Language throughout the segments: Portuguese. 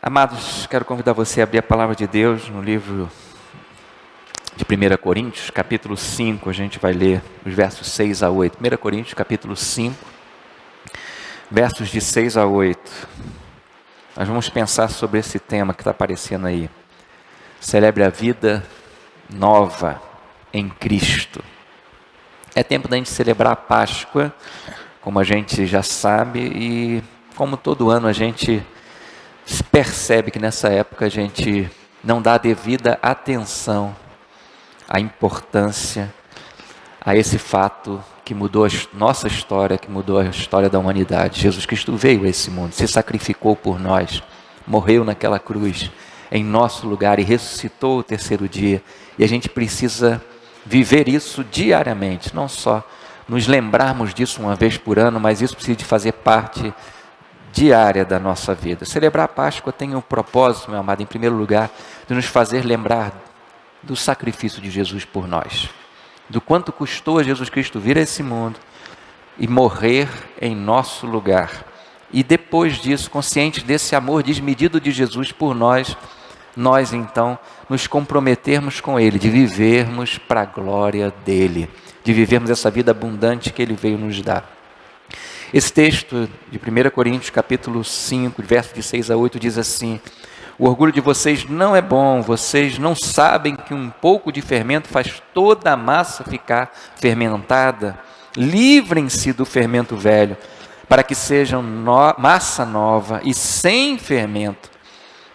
Amados, quero convidar você a abrir a palavra de Deus no livro de 1 Coríntios, capítulo 5, a gente vai ler os versos 6 a 8. 1 Coríntios, capítulo 5, versos de 6 a 8. Nós vamos pensar sobre esse tema que está aparecendo aí. Celebre a vida nova em Cristo. É tempo da gente celebrar a Páscoa, como a gente já sabe, e como todo ano a gente percebe que nessa época a gente não dá a devida atenção à importância, a esse fato que mudou a nossa história, que mudou a história da humanidade. Jesus Cristo veio a esse mundo, se sacrificou por nós, morreu naquela cruz em nosso lugar e ressuscitou o terceiro dia. E a gente precisa viver isso diariamente, não só nos lembrarmos disso uma vez por ano, mas isso precisa de fazer parte diária da nossa vida. Celebrar a Páscoa tem o propósito, meu amado, em primeiro lugar, de nos fazer lembrar do sacrifício de Jesus por nós, do quanto custou a Jesus Cristo vir a esse mundo e morrer em nosso lugar. E depois disso, conscientes desse amor desmedido de Jesus por nós, nós então nos comprometermos com Ele, de vivermos para a glória dEle, de vivermos essa vida abundante que Ele veio nos dar. Esse texto de 1 Coríntios, capítulo 5, versos de 6 a 8, diz assim: o orgulho de vocês não é bom, vocês não sabem que um pouco de fermento faz toda a massa ficar fermentada? Livrem-se do fermento velho, para que sejam massa nova e sem fermento,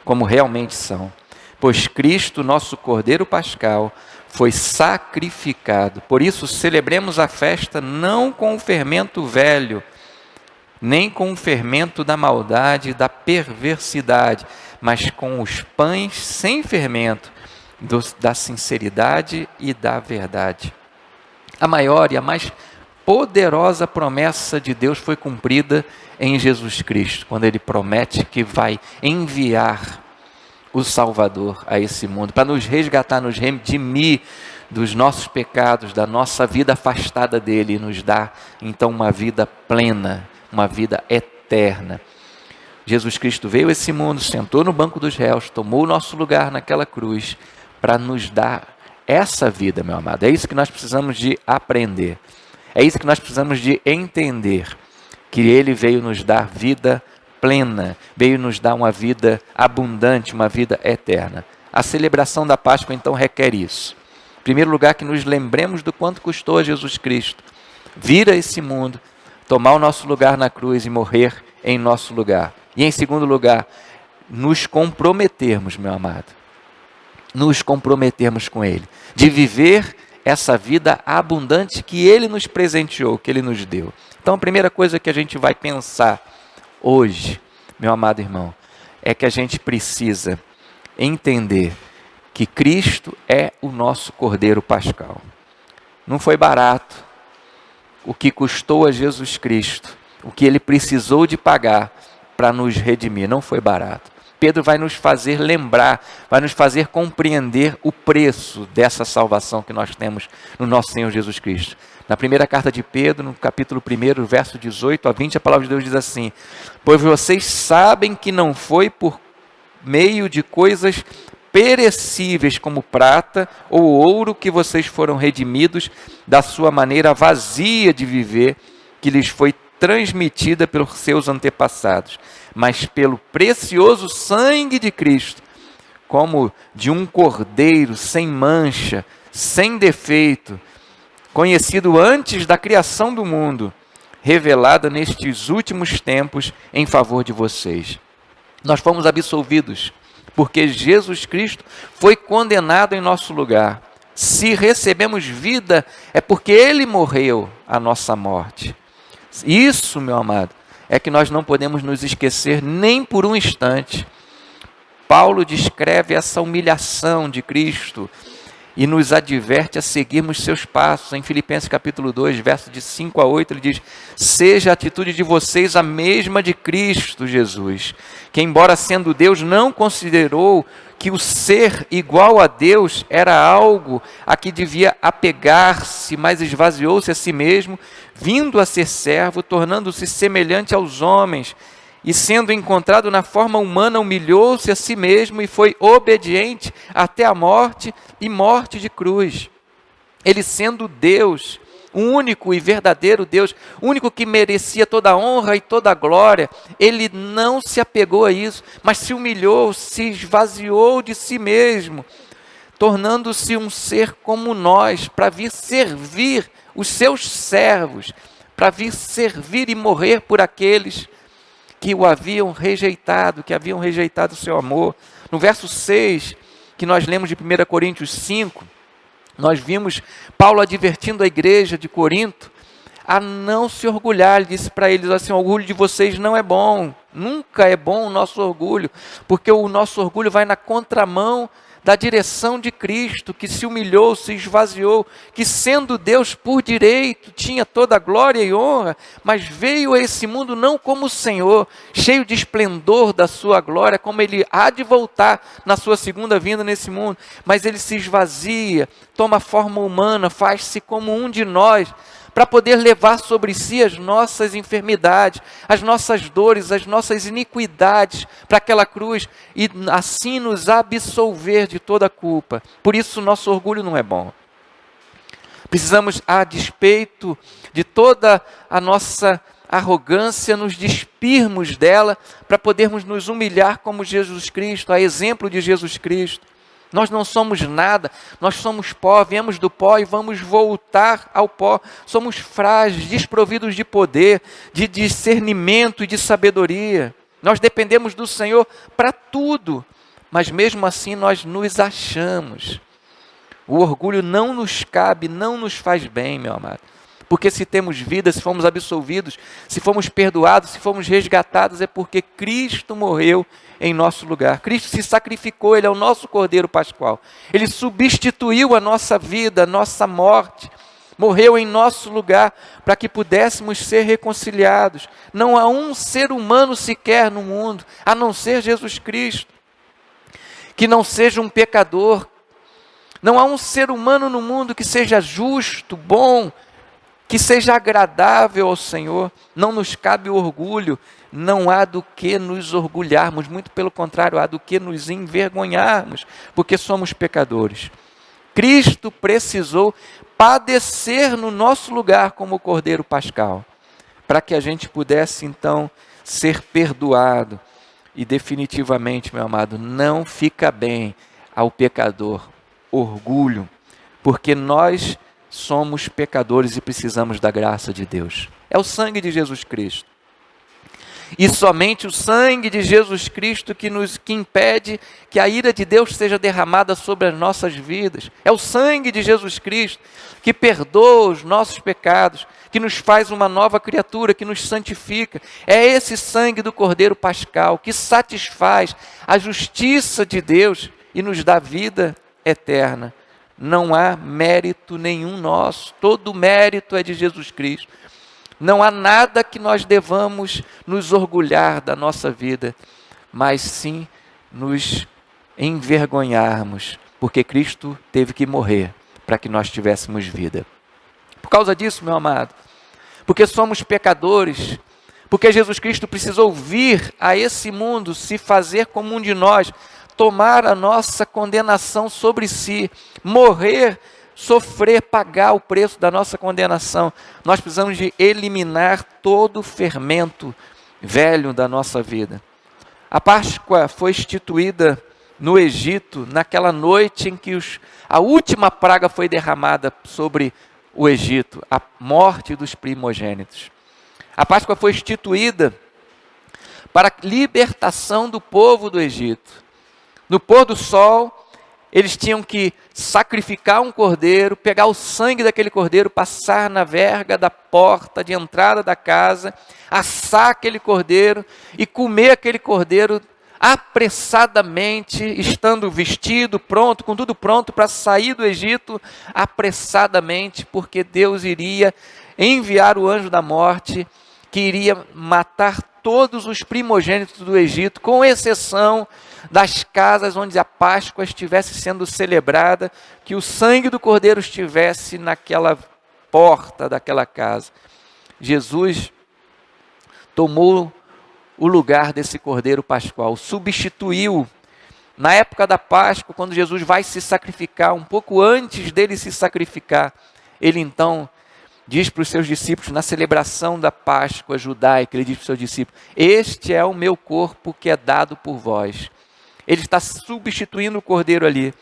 como realmente são. Pois Cristo, nosso Cordeiro Pascal, foi sacrificado. Por isso, celebremos a festa não com o fermento velho, nem com o fermento da maldade e da perversidade, mas com os pães sem fermento, da sinceridade e da verdade. A maior e a mais poderosa promessa de Deus foi cumprida em Jesus Cristo, quando Ele promete que vai enviar o Salvador a esse mundo, para nos resgatar, nos redimir dos nossos pecados, da nossa vida afastada dEle, e nos dar então uma vida plena, uma vida eterna. Jesus Cristo veio a esse mundo, sentou no banco dos réus, tomou o nosso lugar naquela cruz, para nos dar essa vida, meu amado. É isso que nós precisamos de aprender, é isso que nós precisamos de entender, que Ele veio nos dar vida plena, veio nos dar uma vida abundante, uma vida eterna. A celebração da Páscoa então requer isso. Em primeiro lugar, que nos lembremos do quanto custou a Jesus Cristo vir a esse mundo, tomar o nosso lugar na cruz e morrer em nosso lugar. E em segundo lugar, nos comprometermos, meu amado, nos comprometermos com Ele, de viver essa vida abundante que Ele nos presenteou, que Ele nos deu. Então a primeira coisa que a gente vai pensar hoje, meu amado irmão, é que a gente precisa entender que Cristo é o nosso Cordeiro Pascal. Não foi barato o que custou a Jesus Cristo, o que Ele precisou de pagar para nos redimir, não foi barato. Pedro vai nos fazer lembrar, vai nos fazer compreender o preço dessa salvação que nós temos no nosso Senhor Jesus Cristo. Na primeira carta de Pedro, no capítulo 1, verso 18 a 20, a palavra de Deus diz assim: pois vocês sabem que não foi por meio de coisas perecíveis como prata ou ouro que vocês foram redimidos da sua maneira vazia de viver, que lhes foi transmitida pelos seus antepassados, mas pelo precioso sangue de Cristo, como de um cordeiro sem mancha, sem defeito, conhecido antes da criação do mundo, revelada nestes últimos tempos em favor de vocês. Nós fomos absolvidos, porque Jesus Cristo foi condenado em nosso lugar. Se recebemos vida, é porque Ele morreu a nossa morte. Isso, meu amado, é que nós não podemos nos esquecer nem por um instante. Paulo descreve essa humilhação de Cristo e nos adverte a seguirmos seus passos. Em Filipenses capítulo 2, versos de 5 a 8, ele diz: seja a atitude de vocês a mesma de Cristo Jesus, que embora sendo Deus, não considerou que o ser igual a Deus era algo a que devia apegar-se, mas esvaziou-se a si mesmo, vindo a ser servo, tornando-se semelhante aos homens, e sendo encontrado na forma humana, humilhou-se a si mesmo e foi obediente até a morte e morte de cruz. Ele sendo Deus, o único e verdadeiro Deus, o único que merecia toda a honra e toda a glória, ele não se apegou a isso, mas se humilhou, se esvaziou de si mesmo, tornando-se um ser como nós, para vir servir os seus servos, para vir servir e morrer por aqueles que o haviam rejeitado, que haviam rejeitado o seu amor. No verso 6, que nós lemos de 1 Coríntios 5, nós vimos Paulo advertindo a igreja de Corinto a não se orgulhar. Ele disse para eles assim: o orgulho de vocês não é bom, nunca é bom o nosso orgulho, porque o nosso orgulho vai na contramão da direção de Cristo, que se humilhou, se esvaziou, que sendo Deus por direito, tinha toda a glória e honra, mas veio a esse mundo não como Senhor, cheio de esplendor da sua glória, como Ele há de voltar na sua segunda vinda nesse mundo, mas Ele se esvazia, toma forma humana, faz-se como um de nós, para poder levar sobre si as nossas enfermidades, as nossas dores, as nossas iniquidades para aquela cruz e assim nos absolver de toda a culpa. Por isso nosso orgulho não é bom. Precisamos, a despeito de toda a nossa arrogância, nos despirmos dela para podermos nos humilhar como Jesus Cristo, a exemplo de Jesus Cristo. Nós não somos nada, nós somos pó, viemos do pó e vamos voltar ao pó. Somos frágeis, desprovidos de poder, de discernimento e de sabedoria. Nós dependemos do Senhor para tudo, mas mesmo assim nós nos achamos. O orgulho não nos cabe, não nos faz bem, meu amado. Porque se temos vida, se fomos absolvidos, se fomos perdoados, se fomos resgatados, é porque Cristo morreu em nosso lugar. Cristo se sacrificou, Ele é o nosso Cordeiro Pascual. Ele substituiu a nossa vida, a nossa morte, morreu em nosso lugar para que pudéssemos ser reconciliados. Não há um ser humano sequer no mundo, a não ser Jesus Cristo, que não seja um pecador. Não há um ser humano no mundo que seja justo, bom, que seja agradável ao Senhor. Não nos cabe o orgulho, não há do que nos orgulharmos, muito pelo contrário, há do que nos envergonharmos, porque somos pecadores. Cristo precisou padecer no nosso lugar como o Cordeiro Pascal, para que a gente pudesse então ser perdoado. E definitivamente, meu amado, não fica bem ao pecador orgulho, porque nós somos pecadores e precisamos da graça de Deus. É o sangue de Jesus Cristo. E somente o sangue de Jesus Cristo que impede que a ira de Deus seja derramada sobre as nossas vidas. É o sangue de Jesus Cristo que perdoa os nossos pecados, que nos faz uma nova criatura, que nos santifica. É esse sangue do Cordeiro Pascal que satisfaz a justiça de Deus e nos dá vida eterna. Não há mérito nenhum nosso, todo o mérito é de Jesus Cristo. Não há nada que nós devamos nos orgulhar da nossa vida, mas sim nos envergonharmos, porque Cristo teve que morrer para que nós tivéssemos vida. Por causa disso, meu amado, porque somos pecadores, porque Jesus Cristo precisou vir a esse mundo, se fazer como um de nós, tomar a nossa condenação sobre si, morrer, sofrer, pagar o preço da nossa condenação. Nós precisamos de eliminar todo o fermento velho da nossa vida. A Páscoa foi instituída no Egito, naquela noite em que a última praga foi derramada sobre o Egito, a morte dos primogênitos. A Páscoa foi instituída para a libertação do povo do Egito. No pôr do sol, eles tinham que sacrificar um cordeiro, pegar o sangue daquele cordeiro, passar na verga da porta de entrada da casa, assar aquele cordeiro e comer aquele cordeiro apressadamente, estando vestido, pronto, com tudo pronto para sair do Egito apressadamente, porque Deus iria enviar o anjo da morte, que iria matar todos os primogênitos do Egito, com exceção das casas onde a Páscoa estivesse sendo celebrada, que o sangue do cordeiro estivesse naquela porta daquela casa. Jesus tomou o lugar desse cordeiro pascual, substituiu. Na época da Páscoa, quando Jesus vai se sacrificar, um pouco antes dele se sacrificar, ele então diz para os seus discípulos, na celebração da Páscoa judaica, ele diz para os seus discípulos: este é o meu corpo que é dado por vós. Ele está substituindo o cordeiro ali.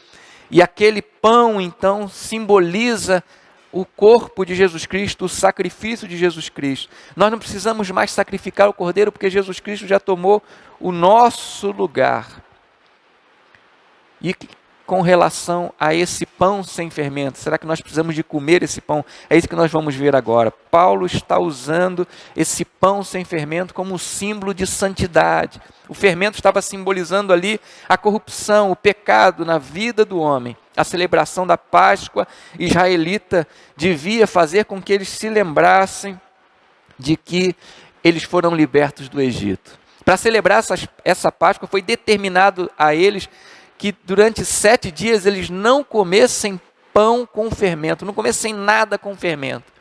E aquele pão então simboliza o corpo de Jesus Cristo, o sacrifício de Jesus Cristo. Nós não precisamos mais sacrificar o cordeiro, porque Jesus Cristo já tomou o nosso lugar. E com relação a esse pão sem fermento, será que nós precisamos de comer esse pão? É isso que nós vamos ver agora. Paulo está usando esse pão sem fermento como um símbolo de santidade. O fermento estava simbolizando ali a corrupção, o pecado na vida do homem. A celebração da Páscoa israelita devia fazer com que eles se lembrassem de que eles foram libertos do Egito. Para celebrar essa Páscoa foi determinado a eles que durante 7 dias eles não comessem pão com fermento, não comessem nada com fermento.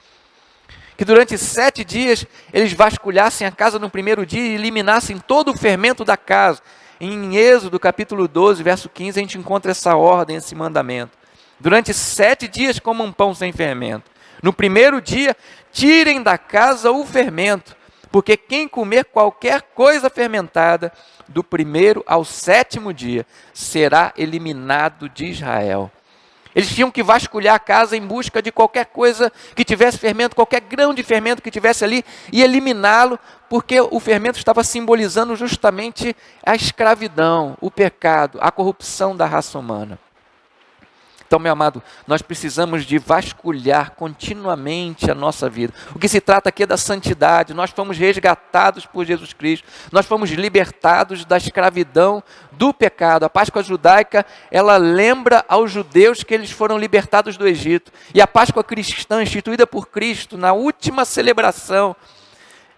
Que durante 7 dias eles vasculhassem a casa no primeiro dia e eliminassem todo o fermento da casa. Em Êxodo capítulo 12, verso 15, a gente encontra essa ordem, esse mandamento. Durante 7 dias comam pão sem fermento. No primeiro dia, tirem da casa o fermento, porque quem comer qualquer coisa fermentada, do primeiro ao 7º dia, será eliminado de Israel. Eles tinham que vasculhar a casa em busca de qualquer coisa que tivesse fermento, qualquer grão de fermento que tivesse ali, e eliminá-lo, porque o fermento estava simbolizando justamente a escravidão, o pecado, a corrupção da raça humana. Então, meu amado, nós precisamos de vasculhar continuamente a nossa vida. O que se trata aqui é da santidade. Nós fomos resgatados por Jesus Cristo. Nós fomos libertados da escravidão do pecado. A Páscoa judaica, ela lembra aos judeus que eles foram libertados do Egito. E a Páscoa cristã, instituída por Cristo, na última celebração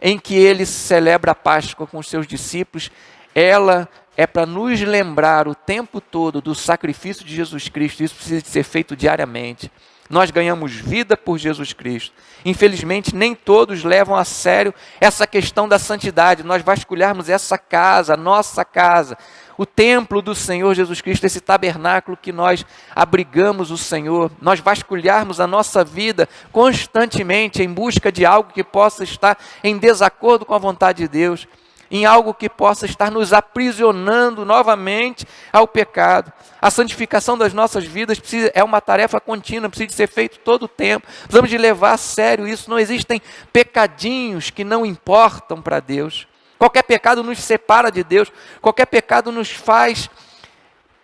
em que ele celebra a Páscoa com os seus discípulos, ela é para nos lembrar o tempo todo do sacrifício de Jesus Cristo. Isso precisa de ser feito diariamente. Nós ganhamos vida por Jesus Cristo. Infelizmente, nem todos levam a sério essa questão da santidade. Nós vasculharmos essa casa, a nossa casa, o templo do Senhor Jesus Cristo, esse tabernáculo que nós abrigamos o Senhor. Nós vasculharmos a nossa vida constantemente em busca de algo que possa estar em desacordo com a vontade de Deus, em algo que possa estar nos aprisionando novamente ao pecado. A santificação das nossas vidas é uma tarefa contínua, precisa de ser feito todo o tempo. Precisamos de levar a sério isso. Não existem pecadinhos que não importam para Deus. Qualquer pecado nos separa de Deus. Qualquer pecado nos faz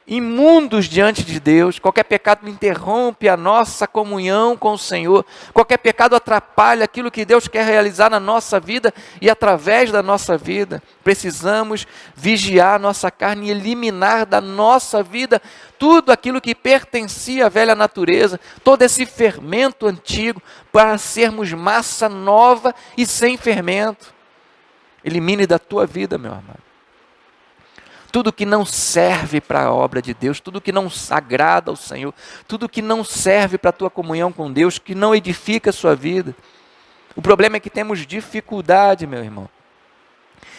imundos diante de Deus. Qualquer pecado interrompe a nossa comunhão com o Senhor. Qualquer pecado atrapalha aquilo que Deus quer realizar na nossa vida e através da nossa vida. Precisamos vigiar a nossa carne e eliminar da nossa vida tudo aquilo que pertencia à velha natureza, todo esse fermento antigo, para sermos massa nova e sem fermento. Elimine da tua vida, meu amado, tudo que não serve para a obra de Deus, tudo que não agrada ao Senhor, tudo que não serve para a tua comunhão com Deus, que não edifica a sua vida. O problema é que temos dificuldade, meu irmão,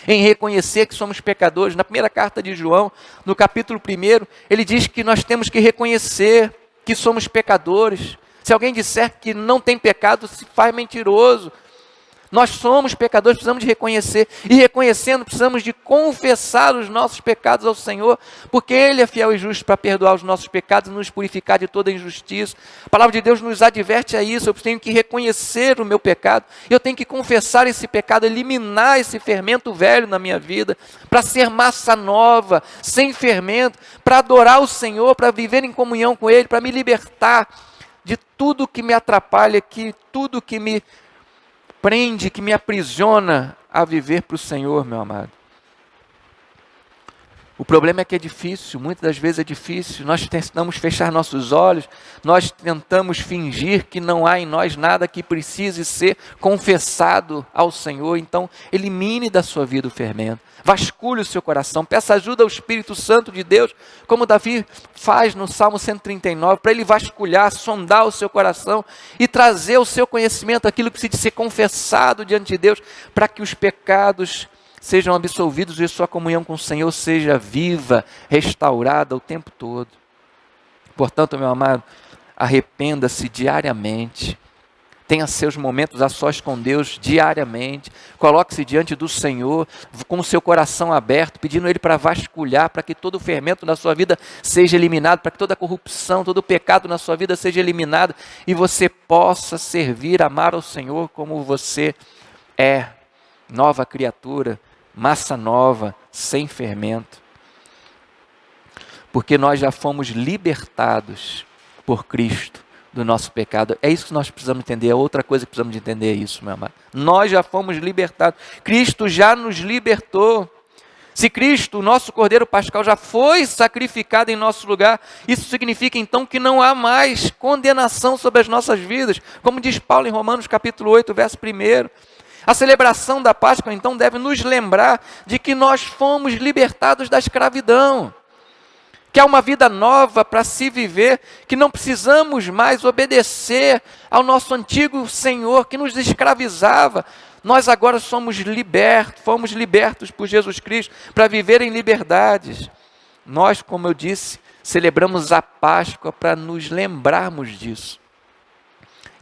em reconhecer que somos pecadores. Na primeira carta de João, no capítulo 1, ele diz que nós temos que reconhecer que somos pecadores. Se alguém disser que não tem pecado, se faz mentiroso. Nós somos pecadores, precisamos de reconhecer, e reconhecendo, precisamos de confessar os nossos pecados ao Senhor, porque Ele é fiel e justo para perdoar os nossos pecados e nos purificar de toda injustiça. A palavra de Deus nos adverte a isso. Eu tenho que reconhecer o meu pecado, eu tenho que confessar esse pecado, eliminar esse fermento velho na minha vida, para ser massa nova, sem fermento, para adorar o Senhor, para viver em comunhão com Ele, para me libertar de tudo que me atrapalha, tudo que me prende, que me aprisiona a viver para o Senhor, meu amado. O problema é que é difícil, muitas das vezes é difícil. Nós tentamos fechar nossos olhos, nós tentamos fingir que não há em nós nada que precise ser confessado ao Senhor. Então, elimine da sua vida o fermento, vasculhe o seu coração, peça ajuda ao Espírito Santo de Deus, como Davi faz no Salmo 139, para ele vasculhar, sondar o seu coração e trazer ao seu conhecimento aquilo que precisa ser confessado diante de Deus, para que os pecados sejam absolvidos e sua comunhão com o Senhor seja viva, restaurada o tempo todo. Portanto, meu amado, arrependa-se diariamente. Tenha seus momentos a sós com Deus diariamente. Coloque-se diante do Senhor com o seu coração aberto, pedindo Ele para vasculhar, para que todo o fermento na sua vida seja eliminado, para que toda a corrupção, todo o pecado na sua vida seja eliminado e você possa servir, amar ao Senhor como você é. Nova criatura, massa nova, sem fermento. Porque nós já fomos libertados por Cristo do nosso pecado. É isso que nós precisamos entender. É outra coisa que precisamos entender, é isso, meu amado. Nós já fomos libertados. Cristo já nos libertou. Se Cristo, o nosso Cordeiro Pascal, já foi sacrificado em nosso lugar, isso significa então que não há mais condenação sobre as nossas vidas, como diz Paulo em Romanos capítulo 8, verso 1. A celebração da Páscoa então deve nos lembrar de que nós fomos libertados da escravidão, que há uma vida nova para se viver, que não precisamos mais obedecer ao nosso antigo Senhor que nos escravizava. Nós agora fomos libertos por Jesus Cristo para viver em liberdades. Nós, como eu disse, celebramos a Páscoa para nos lembrarmos disso.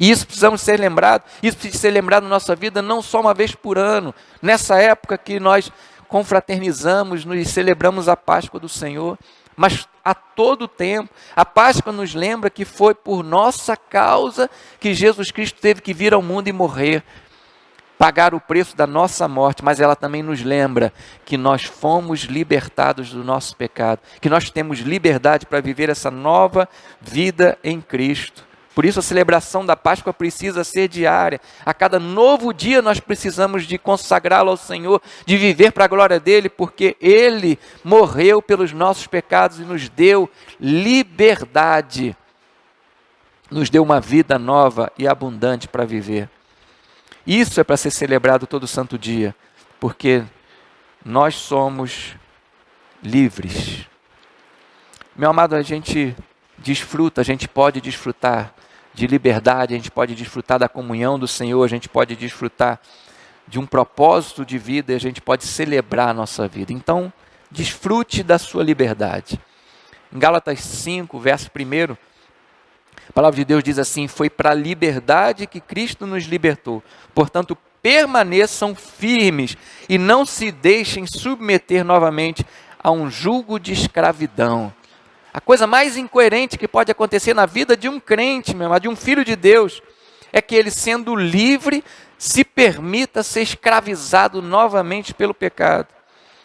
E isso precisamos ser lembrados, isso precisa ser lembrado na nossa vida não só uma vez por ano, nessa época que nós confraternizamos e celebramos a Páscoa do Senhor, mas a todo tempo. A Páscoa nos lembra que foi por nossa causa que Jesus Cristo teve que vir ao mundo e morrer, pagar o preço da nossa morte, mas ela também nos lembra que nós fomos libertados do nosso pecado, que nós temos liberdade para viver essa nova vida em Cristo. Por isso a celebração da Páscoa precisa ser diária. A cada novo dia nós precisamos de consagrá-lo ao Senhor, de viver para a glória dEle, porque Ele morreu pelos nossos pecados e nos deu liberdade. Nos deu uma vida nova e abundante para viver. Isso é para ser celebrado todo santo dia, porque nós somos livres. Meu amado, a gente pode desfrutar de liberdade, a gente pode desfrutar da comunhão do Senhor, a gente pode desfrutar de um propósito de vida e a gente pode celebrar a nossa vida. Então, desfrute da sua liberdade. Em Gálatas 5, verso 1, a palavra de Deus diz assim: foi para a liberdade que Cristo nos libertou. Portanto, permaneçam firmes e não se deixem submeter novamente a um jugo de escravidão. A coisa mais incoerente que pode acontecer na vida de um crente, meu amado, de um filho de Deus, é que ele, sendo livre, se permita ser escravizado novamente pelo pecado.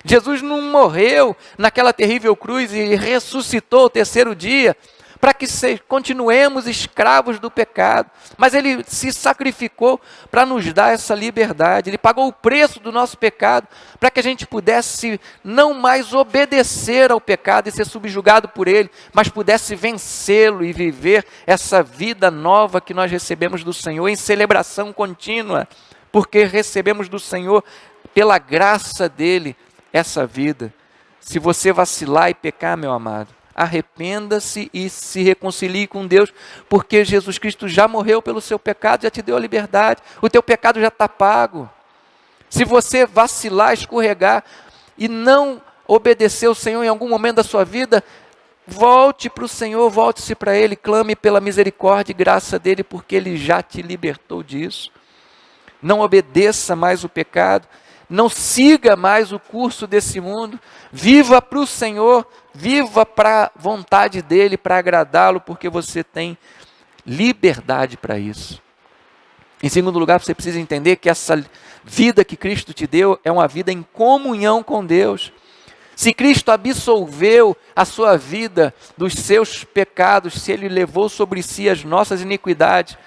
Jesus não morreu naquela terrível cruz e ressuscitou ao terceiro dia para que continuemos escravos do pecado, mas Ele se sacrificou para nos dar essa liberdade. Ele pagou o preço do nosso pecado para que a gente pudesse não mais obedecer ao pecado e ser subjugado por ele, mas pudesse vencê-lo e viver essa vida nova que nós recebemos do Senhor em celebração contínua, porque recebemos do Senhor, pela graça dEle, essa vida. Se você vacilar e pecar, meu amado, arrependa-se e se reconcilie com Deus, porque Jesus Cristo já morreu pelo seu pecado, já te deu a liberdade, o teu pecado já está pago. Se você vacilar, escorregar e não obedecer ao Senhor em algum momento da sua vida, volte para o Senhor, volte-se para Ele, clame pela misericórdia e graça dEle, porque Ele já te libertou disso. Não obedeça mais o pecado, não siga mais o curso desse mundo, viva para o Senhor, viva para a vontade dEle, para agradá-lo, porque você tem liberdade para isso. Em segundo lugar, você precisa entender que essa vida que Cristo te deu é uma vida em comunhão com Deus. Se Cristo absolveu a sua vida dos seus pecados, se Ele levou sobre si as nossas iniquidades,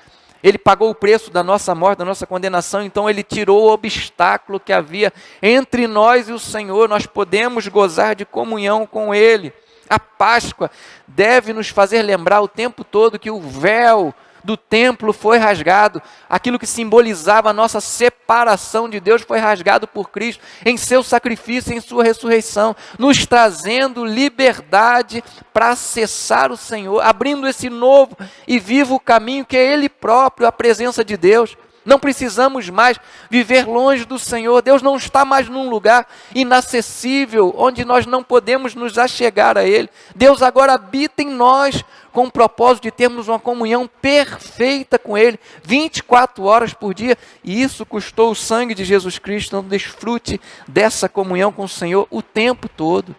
Ele pagou o preço da nossa morte, da nossa condenação, então Ele tirou o obstáculo que havia entre nós e o Senhor. Nós podemos gozar de comunhão com Ele. A Páscoa deve nos fazer lembrar o tempo todo que o véu do templo foi rasgado. Aquilo que simbolizava a nossa separação de Deus foi rasgado por Cristo em seu sacrifício, em sua ressurreição, nos trazendo liberdade para acessar o Senhor, abrindo esse novo e vivo caminho que é Ele próprio, a presença de Deus. Não precisamos mais viver longe do Senhor. Deus não está mais num lugar inacessível, onde nós não podemos nos achegar a Ele. Deus agora habita em nós, com o propósito de termos uma comunhão perfeita com Ele, 24 horas por dia. E isso custou o sangue de Jesus Cristo. Então desfrute dessa comunhão com o Senhor o tempo todo.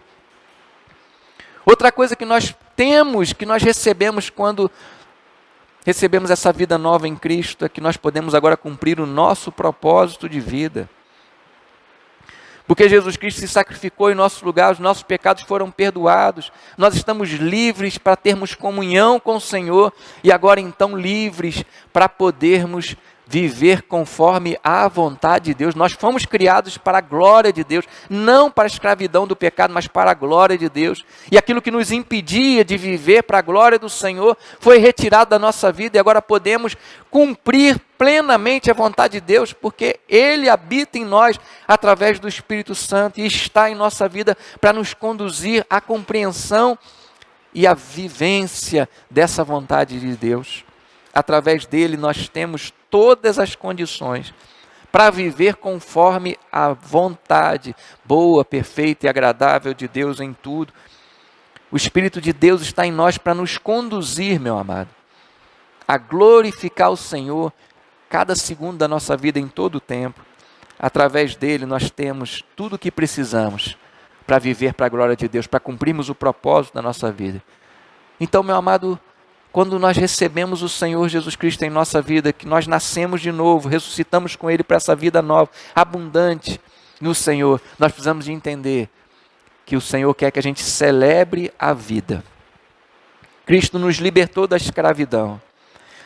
Outra coisa que nós temos, que nós recebemos quando recebemos essa vida nova em Cristo, é que nós podemos agora cumprir o nosso propósito de vida. Porque Jesus Cristo se sacrificou em nosso lugar, os nossos pecados foram perdoados, nós estamos livres para termos comunhão com o Senhor, e agora então livres para podermos viver conforme a vontade de Deus. Nós fomos criados para a glória de Deus, não para a escravidão do pecado, mas para a glória de Deus. E aquilo que nos impedia de viver para a glória do Senhor foi retirado da nossa vida, e agora podemos cumprir plenamente a vontade de Deus, porque Ele habita em nós através do Espírito Santo e está em nossa vida para nos conduzir à compreensão e à vivência dessa vontade de Deus. Através dele nós temos todas as condições para viver conforme a vontade boa, perfeita e agradável de Deus em tudo. O Espírito de Deus está em nós para nos conduzir, meu amado, a glorificar o Senhor cada segundo da nossa vida, em todo o tempo. Através dele nós temos tudo o que precisamos para viver para a glória de Deus, para cumprirmos o propósito da nossa vida. Então, meu amado, quando nós recebemos o Senhor Jesus Cristo em nossa vida, que nós nascemos de novo, ressuscitamos com Ele para essa vida nova, abundante no Senhor, nós precisamos de entender que o Senhor quer que a gente celebre a vida. Cristo nos libertou da escravidão,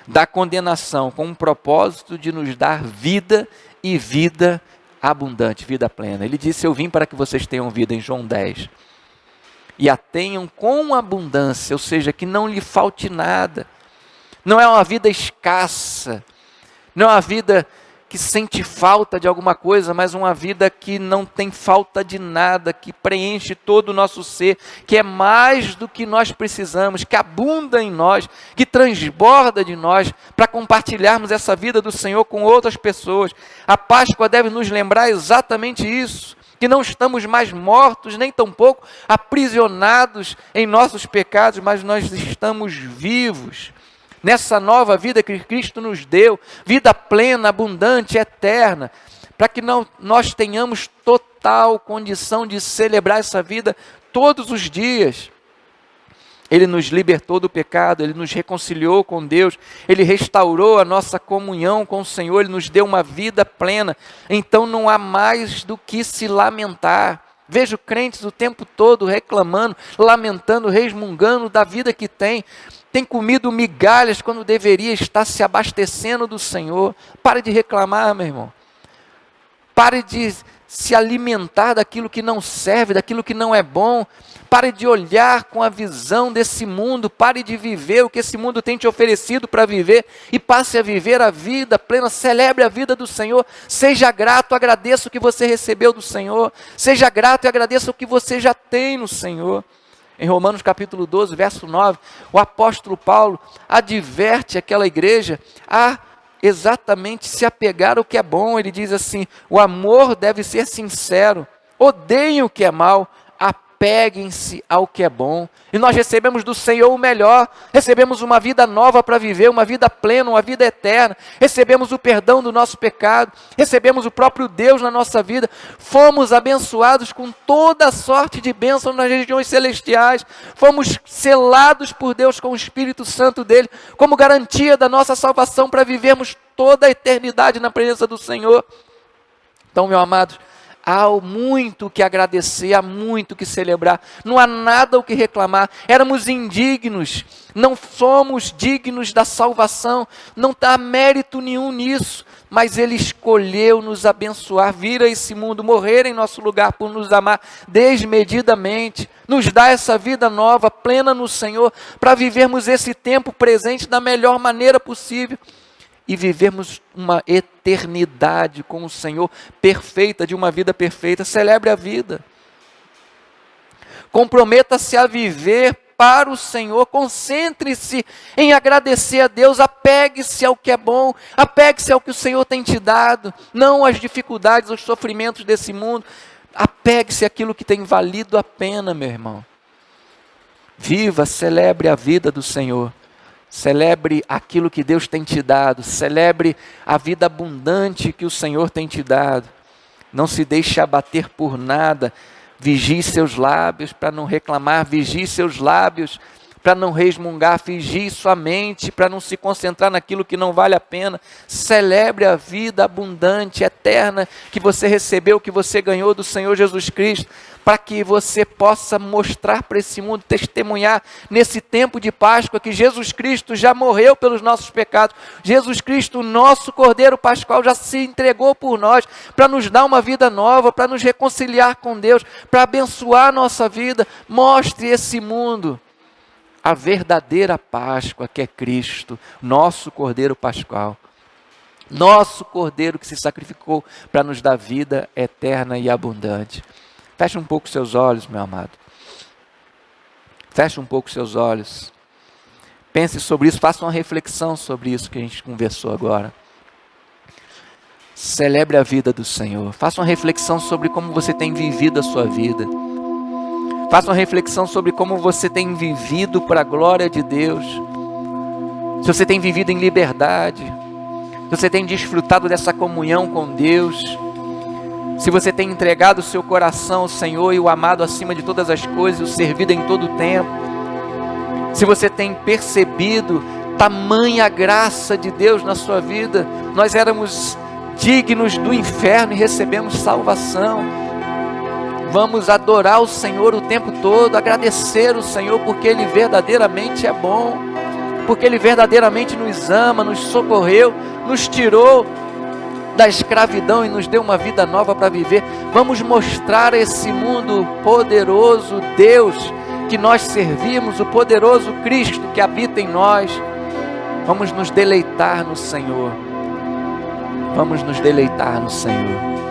da condenação, com o propósito de nos dar vida e vida abundante, vida plena. Ele disse: eu vim para que vocês tenham vida, em João 10. E a tenham com abundância, ou seja, que não lhe falte nada. Não é uma vida escassa, não é uma vida que sente falta de alguma coisa, mas uma vida que não tem falta de nada, que preenche todo o nosso ser, que é mais do que nós precisamos, que abunda em nós, que transborda de nós, para compartilharmos essa vida do Senhor com outras pessoas. A Páscoa deve nos lembrar exatamente isso, que não estamos mais mortos, nem tampouco aprisionados em nossos pecados, mas nós estamos vivos, nessa nova vida que Cristo nos deu, vida plena, abundante, eterna, para que nós tenhamos total condição de celebrar essa vida todos os dias. Ele nos libertou do pecado, Ele nos reconciliou com Deus, Ele restaurou a nossa comunhão com o Senhor, Ele nos deu uma vida plena. Então não há mais do que se lamentar. Vejo crentes o tempo todo reclamando, lamentando, resmungando da vida que tem comido migalhas quando deveria estar se abastecendo do Senhor. Pare de reclamar, meu irmão. Pare de se alimentar daquilo que não serve, daquilo que não é bom. Pare de olhar com a visão desse mundo, pare de viver o que esse mundo tem te oferecido para viver e passe a viver a vida plena. Celebre a vida do Senhor, seja grato, agradeça o que você recebeu do Senhor, seja grato e agradeça o que você já tem no Senhor. Em Romanos capítulo 12, verso 9, o apóstolo Paulo adverte aquela igreja a exatamente se apegar ao que é bom. Ele diz assim: o amor deve ser sincero, odeiem o que é mal, apeguem-se ao que é bom. E nós recebemos do Senhor o melhor, recebemos uma vida nova para viver, uma vida plena, uma vida eterna, recebemos o perdão do nosso pecado, recebemos o próprio Deus na nossa vida, fomos abençoados com toda sorte de bênção nas regiões celestiais, fomos selados por Deus com o Espírito Santo dele, como garantia da nossa salvação para vivermos toda a eternidade na presença do Senhor. Então, meu amado, há muito que agradecer, há muito que celebrar, não há nada o que reclamar. Éramos indignos, não somos dignos da salvação, não há mérito nenhum nisso, mas Ele escolheu nos abençoar, vir a esse mundo, morrer em nosso lugar por nos amar desmedidamente, nos dar essa vida nova, plena no Senhor, para vivermos esse tempo presente da melhor maneira possível e vivermos uma eternidade com o Senhor perfeita, de uma vida perfeita. Celebre a vida. Comprometa-se a viver para o Senhor, concentre-se em agradecer a Deus, apegue-se ao que é bom, apegue-se ao que o Senhor tem te dado, não às dificuldades, aos sofrimentos desse mundo, apegue-se àquilo que tem valido a pena, meu irmão. Viva, celebre a vida do Senhor, celebre aquilo que Deus tem te dado, celebre a vida abundante que o Senhor tem te dado. Não se deixe abater por nada, vigie seus lábios para não reclamar, vigie seus lábios para não resmungar, vigie sua mente para não se concentrar naquilo que não vale a pena. Celebre a vida abundante, eterna, que você recebeu, que você ganhou do Senhor Jesus Cristo, para que você possa mostrar para esse mundo, testemunhar nesse tempo de Páscoa que Jesus Cristo já morreu pelos nossos pecados. Jesus Cristo, nosso Cordeiro Pascual, já se entregou por nós para nos dar uma vida nova, para nos reconciliar com Deus, para abençoar a nossa vida. Mostre esse mundo a verdadeira Páscoa, que é Cristo, nosso Cordeiro Pascual. Nosso Cordeiro que se sacrificou para nos dar vida eterna e abundante. Feche um pouco seus olhos, meu amado. Feche um pouco seus olhos. Pense sobre isso, faça uma reflexão sobre isso que a gente conversou agora. Celebre a vida do Senhor. Faça uma reflexão sobre como você tem vivido a sua vida. Faça uma reflexão sobre como você tem vivido para a glória de Deus. Se você tem vivido em liberdade. Se você tem desfrutado dessa comunhão com Deus. Se você tem entregado o seu coração ao Senhor e o amado acima de todas as coisas, o servido em todo o tempo. Se você tem percebido tamanha graça de Deus na sua vida. Nós éramos dignos do inferno e recebemos salvação. Vamos adorar o Senhor o tempo todo, agradecer o Senhor porque Ele verdadeiramente é bom, porque Ele verdadeiramente nos ama, nos socorreu, nos tirou da escravidão e nos deu uma vida nova para viver. Vamos mostrar a esse mundo poderoso Deus que nós servimos, o poderoso Cristo que habita em nós. Vamos nos deleitar no Senhor. Vamos nos deleitar no Senhor.